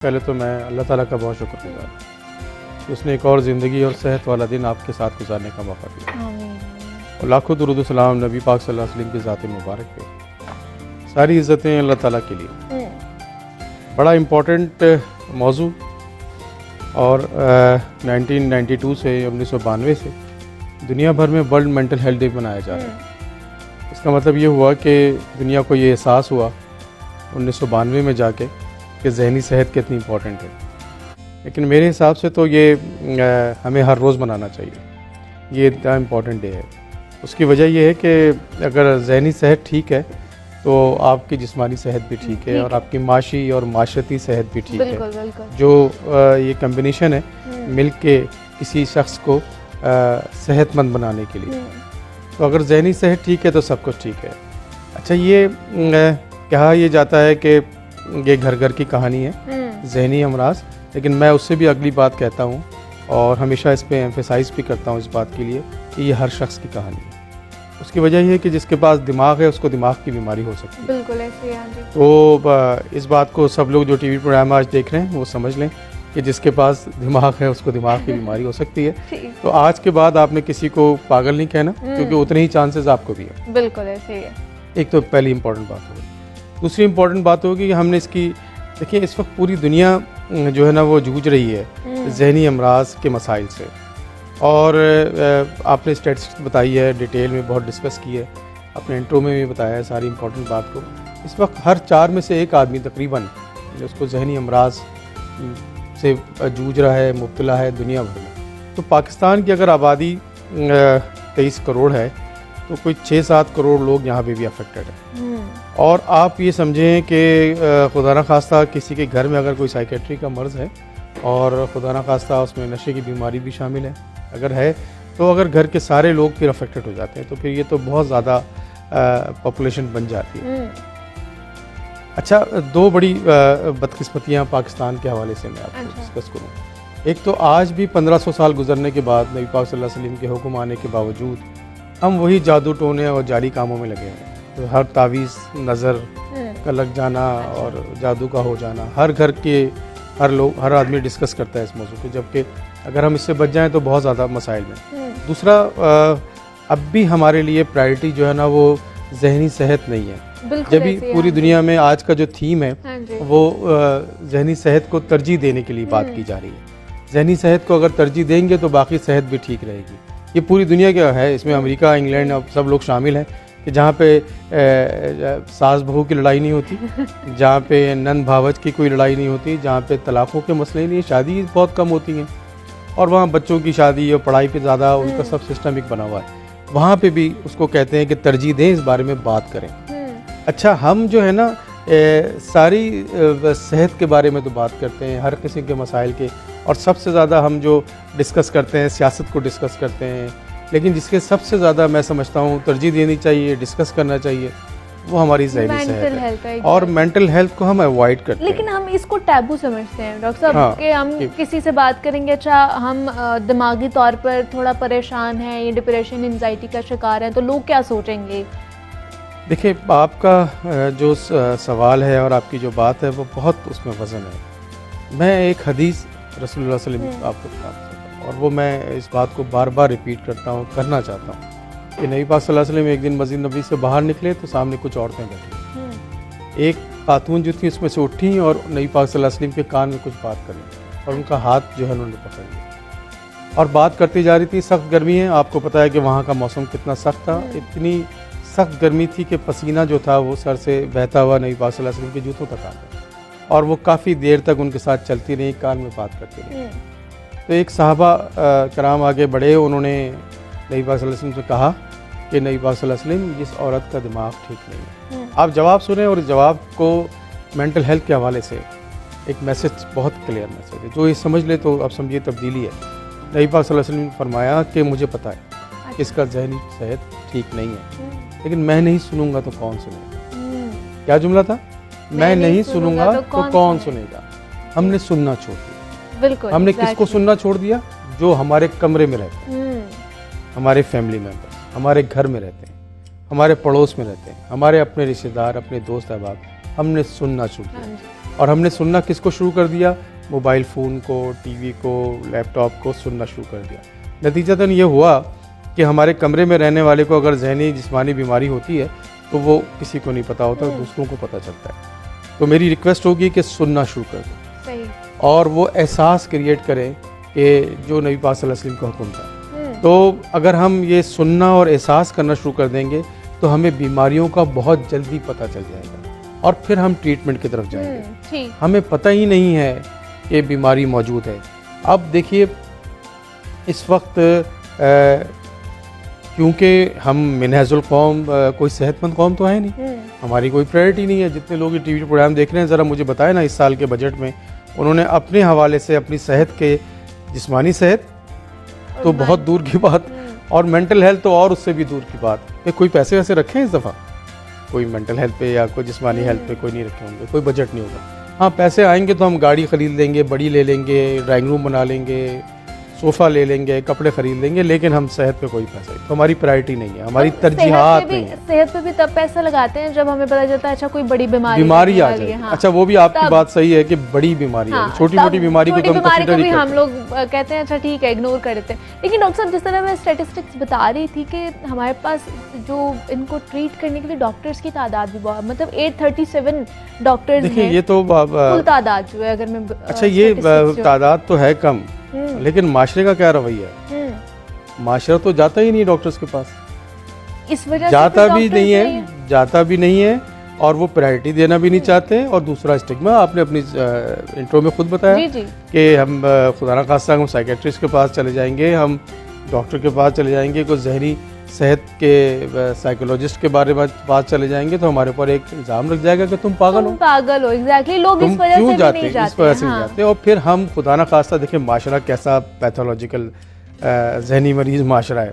پہلے تو میں اللہ تعالیٰ کا بہت شکر گزار ہوں کہ اس نے ایک اور زندگی اور صحت والا دن آپ کے ساتھ گزارنے کا موقع دیا، اور لاکھوں درود و سلام نبی پاک صلی اللہ علیہ وسلم کی ذات مبارک پہ۔ ساری عزتیں اللہ تعالیٰ کے لیے۔ بڑا امپورٹنٹ موضوع، اور 1992 سے 1992 سے دنیا بھر میں ورلڈ مینٹل ہیلتھ ڈے منایا جا رہا ہے۔ اس کا مطلب یہ ہوا کہ دنیا کو یہ احساس ہوا 1992 میں جا کے کہ ذہنی صحت کتنی امپورٹنٹ ہے۔ لیکن میرے حساب سے تو یہ ہمیں ہر روز منانا چاہیے، یہ اتنا امپورٹنٹ ڈے ہے۔ اس کی وجہ یہ ہے کہ اگر ذہنی صحت ٹھیک ہے تو آپ کی جسمانی صحت بھی ٹھیک ہے، اور آپ کی معاشی اور معاشرتی صحت بھی ٹھیک ہے۔ جو یہ کمبینیشن ہے مل کے کسی شخص کو صحت مند بنانے کے لیے، تو اگر ذہنی صحت ٹھیک ہے تو سب کچھ ٹھیک ہے۔ اچھا، یہ کہا یہ جاتا ہے کہ یہ گھر گھر کی کہانی ہے ذہنی امراض، لیکن میں اس سے بھی اگلی بات کہتا ہوں، اور ہمیشہ اس پہ ایمفیسائز بھی کرتا ہوں اس بات کے لیے کہ یہ ہر شخص کی کہانی ہے۔ اس کی وجہ یہ ہے کہ جس کے پاس دماغ ہے اس کو دماغ کی بیماری ہو سکتی ہے۔ بالکل ایسے ہی۔ تو اس بات کو سب لوگ جو ٹی وی پروگرام آج دیکھ رہے ہیں وہ سمجھ لیں کہ جس کے پاس دماغ ہے اس کو دماغ کی بیماری ہو سکتی ہے۔ تو آج کے بعد آپ نے کسی کو پاگل نہیں کہنا، کیونکہ اتنے ہی چانسز آپ کو بھی ہیں۔ بالکل ایسے ہی ہے۔ ایک تو پہلی امپورٹنٹ بات ہوگی۔ دوسری امپورٹنٹ بات ہوگی کہ ہم نے اس کی دیکھیں، اس وقت پوری دنیا جو ہے نا وہ جوجھ رہی ہے ذہنی امراض کے مسائل سے، اور آپ نے اسٹیٹسٹکس بتائی ہے، ڈیٹیل میں بہت ڈسکس کی ہے، اپنے انٹرو میں بھی بتایا ہے ساری امپورٹنٹ بات کو۔ اس وقت ہر 4 میں سے ایک آدمی تقریباً جو اس کو ذہنی امراض سے جوجھ رہا ہے، مبتلا ہے دنیا بھر میں۔ تو پاکستان کی اگر آبادی 23 کروڑ ہے تو کوئی 6-7 کروڑ لوگ یہاں پہ بھی افیکٹڈ ہیں۔ اور آپ یہ سمجھیں کہ خدا نخواستہ کسی کے گھر میں اگر کوئی سائیکیٹری کا مرض ہے، اور خدا نخواستہ اس میں نشے کی بیماری بھی شامل ہے اگر ہے، تو اگر گھر کے سارے لوگ پھر افیکٹڈ ہو جاتے ہیں تو پھر یہ تو بہت زیادہ پاپولیشن بن جاتی ہے۔ اچھا، 2 بڑی بدقسمتیاں پاکستان کے حوالے سے میں آپ کو ڈسکس کروں۔ ایک تو آج بھی 1500 سال گزرنے کے بعد نبی پاک صلی اللہ علیہ وسلم کے حکم آنے کے باوجود ہم وہی جادو ٹونے اور جعلی کاموں میں لگے ہیں۔ تو ہر تعویذ نظر کا لگ جانا اور جادو کا ہو جانا، ہر گھر کے ہر آدمی ڈسکس کرتا ہے اس موضوع پہ، جبکہ اگر ہم اس سے بچ جائیں تو بہت زیادہ مسائل میں۔ دوسرا، اب بھی ہمارے لیے پرائرٹی جو ہے نا وہ ذہنی صحت نہیں ہے، جبھی پوری دنیا میں آج کا جو تھیم ہے وہ ذہنی صحت کو ترجیح دینے کے لیے بات کی جا رہی ہے۔ ذہنی صحت کو اگر ترجیح دیں گے تو باقی صحت بھی ٹھیک رہے گی۔ یہ پوری دنیا کا ہے، اس میں امریکہ، انگلینڈ، اب سب لوگ شامل ہیں، کہ جہاں پہ ساس بہو کی لڑائی نہیں ہوتی، جہاں پہ نند بھاوج کی کوئی لڑائی نہیں ہوتی، جہاں پہ طلاقوں کے مسئلے نہیں، شادی بہت کم ہوتی ہیں، اور وہاں بچوں کی شادی اور پڑھائی پہ زیادہ ان کا سب سسٹم ایک بنا ہوا ہے، وہاں پہ بھی اس کو کہتے ہیں کہ ترجیح دیں، اس بارے میں بات کریں۔ اچھا، ہم جو ہے نا ساری صحت کے بارے میں تو بات کرتے ہیں، ہر قسم کے مسائل کے، اور سب سے زیادہ ہم جو ڈسکس کرتے ہیں سیاست کو ڈسکس کرتے ہیں، لیکن جس کے سب سے زیادہ میں سمجھتا ہوں ترجیح دینی چاہیے، ڈسکس کرنا چاہیے، وہ ہماری ذہنی صحت ہے، اور مینٹل ہیلتھ کو ہم اوائڈ کرتے ہیں۔ لیکن ہم اس کو ٹیبو سمجھتے ہیں ڈاکٹر صاحب، کہ ہم کسی سے بات کریں گے، اچھا ہم دماغی طور پر تھوڑا پریشان ہیں، یہ ڈپریشن، انزائٹی کا شکار ہیں، تو لوگ کیا سوچیں گے؟ دیکھیں، آپ کا جو سوال ہے اور آپ کی جو بات ہے وہ بہت اس میں وزن ہے۔ میں ایک حدیث رسول اللہ صلی اللہ علیہ وسلم آپ کو بتاتا ہوں، اور وہ میں اس بات کو بار بار ریپیٹ کرتا ہوں، کرنا چاہتا ہوں، کہ نبی پاک صلی اللہ علیہ وسلم ایک دن مسجد نبی سے باہر نکلے تو سامنے کچھ عورتیں بیٹھی، ایک خاتون جو تھی اس میں سے اٹھی اور نبی پاک صلی اللہ علیہ وسلم کے کان میں کچھ بات کر رہی تھی، اور ان کا ہاتھ جو ہے انہوں نے پکڑ لیا اور بات کرتی جا رہی تھی۔ سخت گرمی ہے، آپ کو پتہ ہے کہ وہاں کا موسم کتنا سخت تھا، اتنی سخت گرمی تھی کہ پسینہ جو تھا وہ سر سے بہتا ہوا نبی پاک صلی اللہ علیہ وسلم کے جوتوں تک آ گیا، اور وہ کافی دیر تک ان کے ساتھ چلتی رہی، کان میں بات کرتی رہی۔ تو ایک صحابہ کرام آگے بڑھے، انہوں نے نبی پاک صلی اللہ علیہ وسلم سے کہا کہ نبی پاک صلی اللہ علیہ وسلم، جس عورت کا دماغ ٹھیک نہیں ہے۔ آپ جواب سنیں، اور اس جواب کو مینٹل ہیلتھ کے حوالے سے ایک میسج، بہت کلیئر میسج ہے، جو یہ سمجھ لے تو اب سمجھیے تبدیلی ہے۔ نبی پاک صلی اللہ علیہ وسلم نے فرمایا کہ مجھے پتہ ہے کہ اس کا ذہنی صحت ٹھیک نہیں ہے، لیکن میں نہیں سنوں گا تو کون سنے گا۔ کیا جملہ تھا؟ میں نہیں سنوں گا تو کون سنے گا۔ ہم نے سننا چھوڑ دیا۔ ہم نے کس کو سننا چھوڑ دیا؟ جو ہمارے کمرے میں رہتے ہیں، ہمارے فیملی ممبر، ہمارے گھر میں رہتے ہیں، ہمارے پڑوس میں رہتے ہیں، ہمارے اپنے رشتہ دار، اپنے دوست احباب، ہم نے سننا چھوڑ دیا، اور ہم نے سننا کس کو شروع کر دیا؟ موبائل فون کو، ٹی وی کو، لیپ ٹاپ کو سننا شروع کر دیا. نتیجتاً یہ ہوا کہ ہمارے کمرے میں رہنے والے کو اگر ذہنی جسمانی بیماری ہوتی ہے تو وہ کسی کو نہیں پتہ ہوتا، دوسروں کو پتہ چلتا ہے. تو میری ریکویسٹ ہوگی کہ سننا شروع کر دیں صحیح، اور وہ احساس کریٹ کریں کہ جو نبی پاک صلی اللہ علیہ وسلم کا حکم تھا. تو اگر ہم یہ سننا اور احساس کرنا شروع کر دیں گے تو ہمیں بیماریوں کا بہت جلدی پتہ چل جائے گا اور پھر ہم ٹریٹمنٹ کی طرف جائیں گے. ہمیں پتہ ہی نہیں ہے کہ بیماری موجود ہے. اب دیکھیے اس وقت کیونکہ ہم منہج القوم کوئی صحت مند قوم تو ہے نہیں، ہماری کوئی پرائرٹی نہیں ہے. جتنے لوگ ٹی وی پروگرام دیکھ رہے ہیں ذرا مجھے بتائیں نا اس سال کے بجٹ میں انہوں نے اپنے حوالے سے اپنی صحت کے، جسمانی صحت تو بہت دور کی بات اور مینٹل ہیلتھ تو اور اس سے بھی دور کی بات، کہ کوئی پیسے ویسے رکھے ہیں اس دفعہ؟ کوئی مینٹل ہیلتھ پہ یا کوئی جسمانی ہیلتھ پہ کوئی نہیں رکھے ہوں گے، کوئی بجٹ نہیں ہوگا. ہاں پیسے آئیں گے تو ہم گاڑی خرید لیں گے، بڑی لے لیں گے، ڈرائنگ روم بنا لیں گے، صوفہ لے لیں گے، کپڑے خرید لیں گے، لیکن ہم صحت پہ کوئی پیسہ نہیں. تو ہماری پرائرٹی نہیں ہے، ہماری ترجیحات نہیں ہے. صحت پہ بھی تب پیسہ لگاتے ہیں جب ہمیں پتہ چلتا ہے اچھا کوئی بڑی بیماری آ جائے. اچھا وہ بھی آپ کی بات صحیح ہے کہ بڑی بیماری ہے، چھوٹی موٹی بیماری کو تو ہم کنسیڈر ہی ہم لوگ کہتے ہیں اچھا ٹھیک ہے اگنور کر دیتے ہیں. لیکن ڈاکٹر صاحب جس طرح میں اسٹیٹسٹکس بتا رہی تھی کہ ہمارے پاس جو ان کو ٹریٹ کرنے کے لیے ڈاکٹرز کی تعداد بھی بہت، مطلب 837 ڈاکٹرز ہیں. دیکھیں یہ تو کل تعداد جو ہے اگر میں اچھا یہ تعداد تو ہے کم، لیکن معاشرے کا کیا رویہ ہے؟ معاشرہ تو جاتا ہی نہیں ڈاکٹرز کے پاس، اس وجہ جاتا بھی نہیں ہے اور وہ پرائرٹی دینا بھی نہیں چاہتے. اور دوسرا اسٹگما آپ نے اپنی انٹرو میں خود بتایا کہ ہم خدا نہ خواستہ ہم سائیکیٹرسٹ کے پاس چلے جائیں گے، ہم ڈاکٹر کے پاس چلے جائیں گے، کوئی ذہنی صحت کے سائیکولوجسٹ کے بارے میں پاس چلے جائیں گے تو ہمارے اوپر ایک الزام لگ جائے گا کہ تم پاگل ہو. ایگزیکٹلی، لوگ اس وجہ سے نہیں جاتے، اس وجہ سے نہیں جاتے. اور پھر ہم خدا نہ خواستہ دیکھیں معاشرہ کیسا پیتھولوجیکل ذہنی مریض معاشرہ ہے.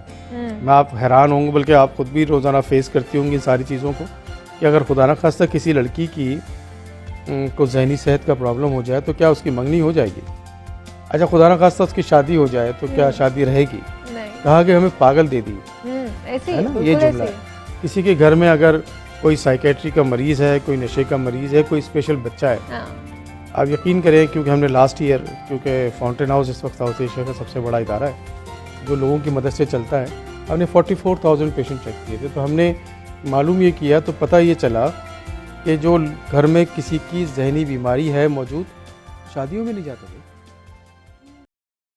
میں آپ حیران ہوں گے، بلکہ آپ خود بھی روزانہ فیس کرتی ہوں گی ان ساری چیزوں کو، کہ اگر خدا نہ خواستہ کسی لڑکی کی کو ذہنی صحت کا پرابلم ہو جائے تو کیا اس کی منگنی ہو جائے گی؟ اچھا خدا نہ خواستہ اس کی شادی ہو جائے تو کیا شادی رہے گی؟ کہا کہ ہمیں پاگل دے دی ہے نا، یہ جملہ ہے. کسی کے گھر میں اگر کوئی سائیکیٹری کا مریض ہے، کوئی نشے کا مریض ہے، کوئی اسپیشل بچہ ہے، آپ یقین کریں کیونکہ ہم نے لاسٹ ایئر، کیونکہ فاؤنٹین ہاؤس اس وقت ساؤتھ ایشیا کا سب سے بڑا ادارہ ہے جو لوگوں کی مدد سے چلتا ہے، ہم نے 44,000 پیشنٹ چیک کیے تھے. تو ہم نے معلوم یہ کیا تو پتہ یہ چلا کہ جو گھر میں کسی کی ذہنی بیماری ہے موجود، شادیوں میں نہیں جاتا.